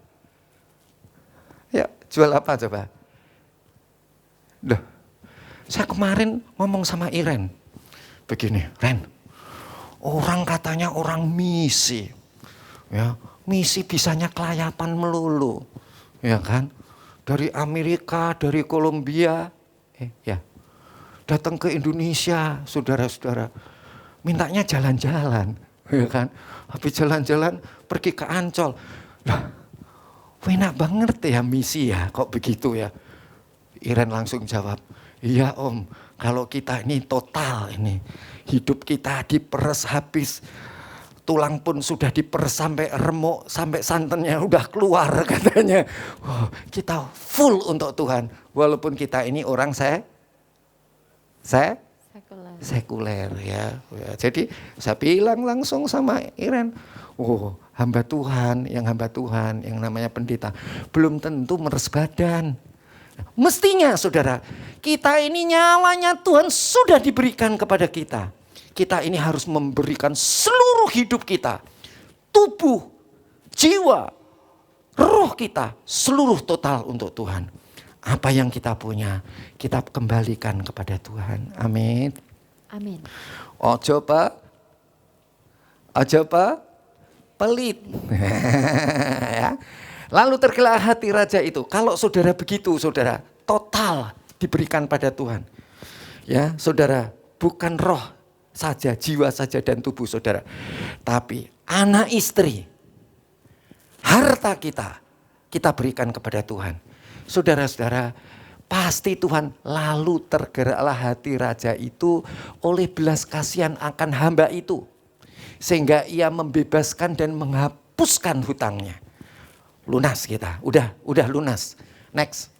Ya, jual apa coba? Loh, saya kemarin ngomong sama Iren. Begini, Ren, orang katanya orang misi. Ya, misi bisanya kelayapan melulu. Ya kan? Dari Amerika, dari Kolombia, ya. Datang ke Indonesia, saudara-saudara. Mintanya jalan-jalan, ya kan? Habis jalan-jalan pergi ke Ancol. Lah, enak banget ya misi ya, kok begitu ya? Iren langsung jawab, iya om, kalau kita ini total ini, hidup kita diperes habis, tulang pun sudah diperes sampai remuk, sampai santannya udah keluar katanya. Wow, kita full untuk Tuhan, walaupun kita ini orang sekuler ya. Jadi saya bilang langsung sama Iren, hamba Tuhan, yang namanya pendeta, belum tentu meres badan. Mestinya saudara, kita ini nyawanya Tuhan sudah diberikan kepada kita. Kita ini harus memberikan seluruh hidup kita, tubuh, jiwa, roh kita, seluruh total untuk Tuhan. Apa yang kita punya, kita kembalikan kepada Tuhan. Amin. Amin. Ojo pelit. Ya. Lalu tergerak hati raja itu. Kalau saudara begitu, saudara total diberikan pada Tuhan. Ya, saudara, bukan roh saja, jiwa saja dan tubuh saudara. Tapi anak istri, harta kita berikan kepada Tuhan. Saudara-saudara, pasti Tuhan lalu tergeraklah hati raja itu oleh belas kasihan akan hamba itu. Sehingga ia membebaskan dan menghapuskan hutangnya. Lunas kita, udah lunas. Next.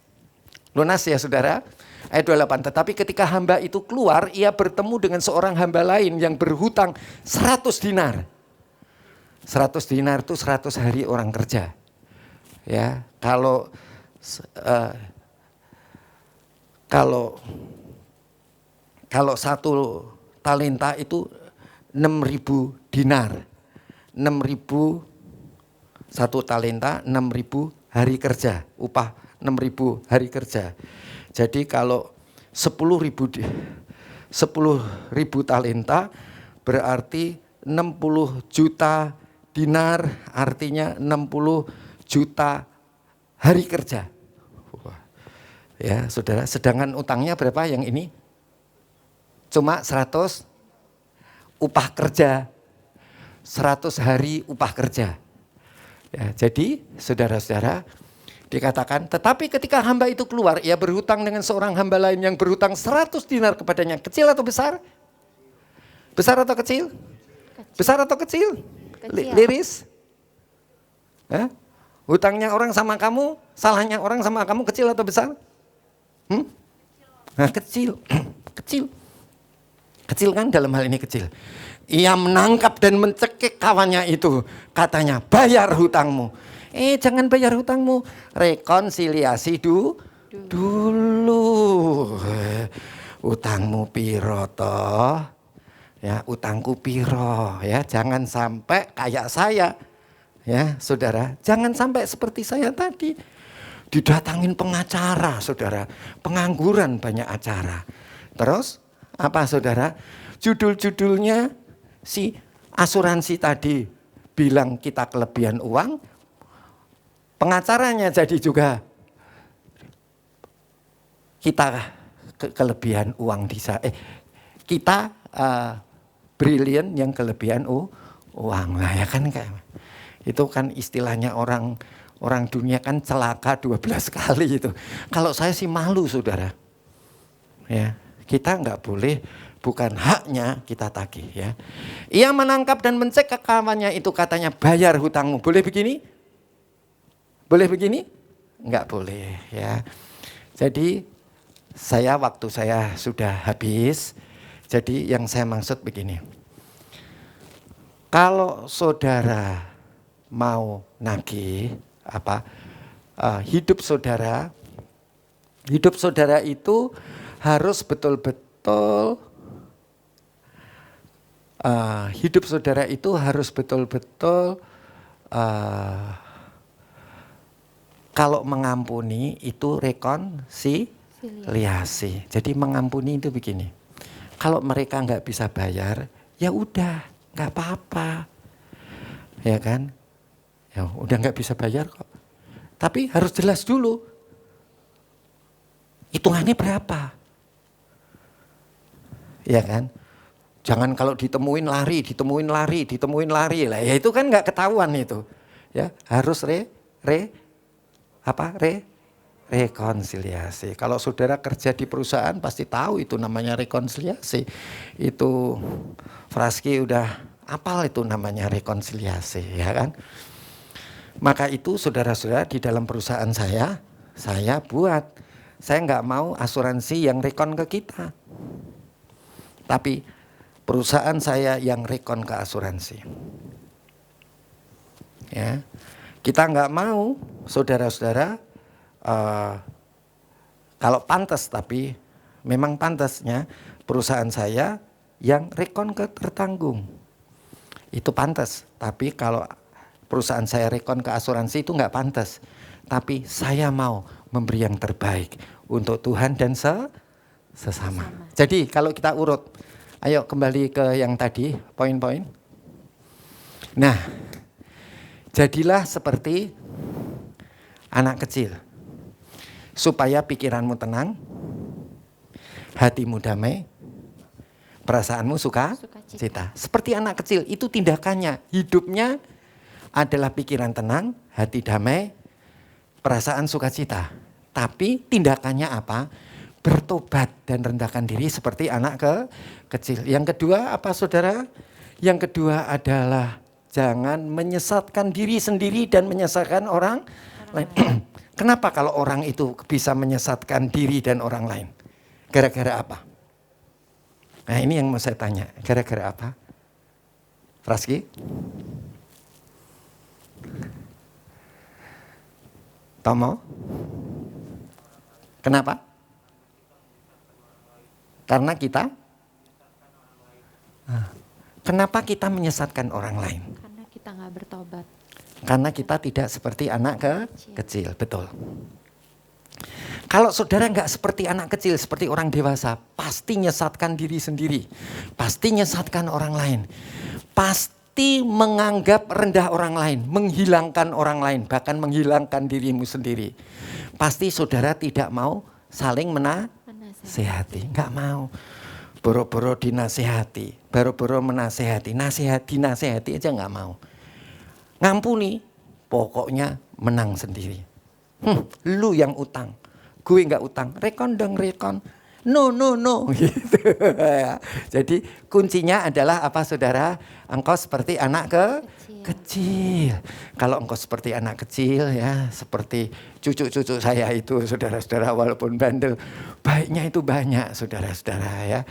Lunas ya saudara. Ayat 28, tetapi ketika hamba itu keluar, ia bertemu dengan seorang hamba lain yang berhutang 100 dinar. 100 dinar itu 100 hari orang kerja. Ya, kalau satu talenta itu 6.000 dinar. 6.000 satu talenta, 6.000 hari kerja, upah 6.000 hari kerja. Jadi kalau 10.000 10.000 talenta berarti 60 juta dinar, artinya 60 juta hari kerja. Wah. Ya, saudara, sedangkan utangnya berapa yang ini? Cuma 100 upah kerja. 100 hari upah kerja. Ya, jadi saudara-saudara dikatakan, tetapi ketika hamba itu keluar, ia berhutang dengan seorang hamba lain yang berhutang 100 dinar kepadanya. Kecil atau besar? Besar atau kecil? Besar atau kecil? Liris? Ya? Hutangnya orang sama kamu, salahnya orang sama kamu kecil atau besar? Nah, kecil. Kecil. Kecil kan, dalam hal ini kecil. Ia menangkap dan mencekik kawannya itu. Katanya, bayar hutangmu. Jangan bayar hutangmu. Rekonsiliasi dulu. Utangmu piro toh. Ya, utangku piro. Ya, jangan sampai kayak saya. Ya, saudara. Jangan sampai seperti saya tadi. Didatangin pengacara, saudara. Pengangguran banyak acara. Terus, apa saudara? Judul-judulnya si asuransi tadi bilang kita kelebihan uang, pengacaranya jadi juga kita kelebihan uang kita brilian yang kelebihan uang. Nah, ya kan itu kan istilahnya orang dunia kan celaka 12 kali itu. Kalau saya sih malu, saudara. Ya, kita nggak boleh, bukan haknya kita tagih, ya. Ia menangkap dan mencek ke kawannya itu, katanya bayar hutangmu. Boleh begini? Boleh begini? Enggak boleh, ya. Jadi waktu saya sudah habis. Jadi yang saya maksud begini. Kalau saudara mau nagih hidup saudara itu harus betul-betul hidup saudara itu harus betul-betul kalau mengampuni itu rekonsiliasi. Jadi mengampuni itu begini. Kalau mereka nggak bisa bayar, ya udah, nggak apa-apa, ya kan? Ya udah nggak bisa bayar kok. Tapi harus jelas dulu. Hitungannya berapa? Ya kan? Jangan kalau ditemuin lari lah. Ya itu kan nggak ketahuan itu. Ya harus rekonsiliasi. Kalau saudara kerja di perusahaan pasti tahu itu namanya rekonsiliasi. Itu Fraski udah apal itu namanya rekonsiliasi, ya kan? Maka itu saudara-saudara di dalam perusahaan saya buat. Saya nggak mau asuransi yang rekon ke kita. Tapi perusahaan saya yang rekon ke asuransi. Ya. Kita nggak mau saudara-saudara kalau pantas, tapi memang pantasnya perusahaan saya yang rekon ke tertanggung. Itu pantas, tapi kalau perusahaan saya rekon ke asuransi itu nggak pantas. Tapi saya mau memberi yang terbaik untuk Tuhan dan sesama. Jadi kalau kita urut, ayo kembali ke yang tadi, poin-poin. Nah, jadilah seperti anak kecil. Supaya pikiranmu tenang, hatimu damai, perasaanmu sukacita. Seperti anak kecil, itu tindakannya. Hidupnya adalah pikiran tenang, hati damai, perasaan sukacita. Tapi tindakannya apa? Bertobat dan rendahkan diri seperti anak kecil. Yang kedua apa, saudara? Yang kedua adalah jangan menyesatkan diri sendiri dan menyesatkan orang lain. Kenapa kalau orang itu bisa menyesatkan diri dan orang lain? Gara-gara apa? Nah ini yang mau saya tanya. Gara-gara apa? Fraski? Tomo? Kenapa? Karena kita? Kenapa kita menyesatkan orang lain? Karena kita nggak bertobat. Karena kita tidak seperti anak kecil, betul. Kalau saudara nggak seperti anak kecil, seperti orang dewasa, pasti nyesatkan diri sendiri, pasti nyesatkan orang lain, pasti menganggap rendah orang lain, menghilangkan orang lain, bahkan menghilangkan dirimu sendiri. Pasti saudara tidak mau saling menasehati, nggak mau. Boro-boro dinasehati, boro-boro menasehati, dinasehati aja nggak mau. Ngampuni, pokoknya menang sendiri. Lu yang utang. Gue nggak utang, rekon dong rekon. No. Gitu. Jadi kuncinya adalah apa saudara? Engkau seperti anak kecil. Kalau engkau seperti anak kecil ya, seperti cucu-cucu saya itu saudara-saudara walaupun bandel, baiknya itu banyak saudara-saudara ya.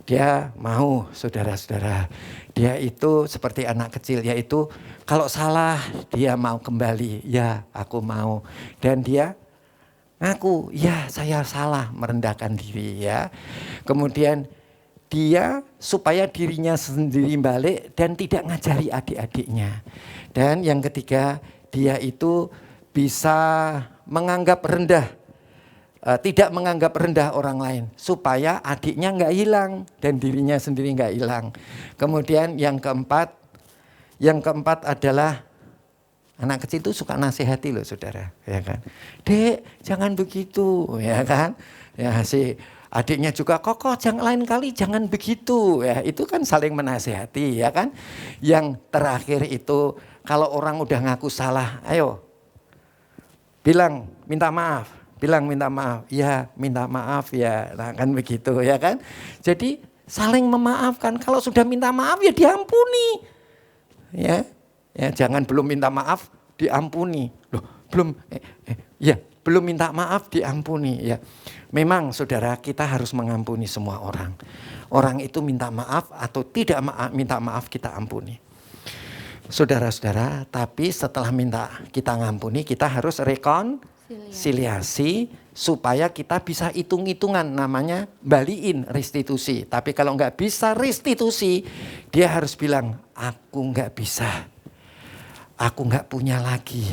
Dia mau saudara-saudara, dia itu seperti anak kecil, yaitu kalau salah dia mau kembali, ya aku mau. Dan dia ngaku, ya saya salah, merendahkan diri ya. Kemudian dia supaya dirinya sendiri balik dan tidak ngajari adik-adiknya. Dan yang ketiga, dia itu bisa menganggap rendah, tidak menganggap rendah orang lain. Supaya adiknya nggak hilang dan dirinya sendiri nggak hilang. Kemudian yang keempat adalah anak kecil itu suka nasihati loh saudara, ya kan. Dek, jangan begitu, ya kan. Ya si adiknya juga, kok jangan lain kali jangan begitu. Ya, itu kan saling menasihati, ya kan. Yang terakhir itu kalau orang udah ngaku salah, ayo bilang minta maaf. Ya, minta maaf ya. Nah, kan begitu, ya kan. Jadi saling memaafkan. Kalau sudah minta maaf ya diampuni. Ya. Ya, jangan belum minta maaf diampuni. Loh, belum minta maaf diampuni ya. Memang saudara, kita harus mengampuni semua orang. Orang itu minta maaf atau tidak minta maaf kita ampuni. Saudara-saudara, tapi setelah kita ngampuni, kita harus rekonsiliasi supaya kita bisa hitung-hitungan, namanya baliin, restitusi. Tapi kalau nggak bisa restitusi, dia harus bilang, aku nggak bisa. Aku nggak punya lagi.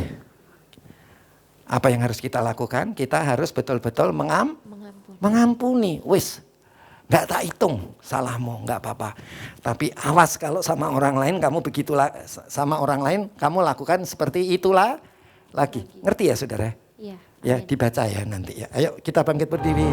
Apa yang harus kita lakukan? Kita harus betul-betul mengampuni. Wis, nggak tak hitung salahmu, nggak apa-apa. Tapi awas kalau sama orang lain kamu begitulah, sama orang lain kamu lakukan seperti itulah lagi. Ngerti ya saudara? Iya. Ya dibaca ya nanti ya. Ayo kita bangkit berdiri.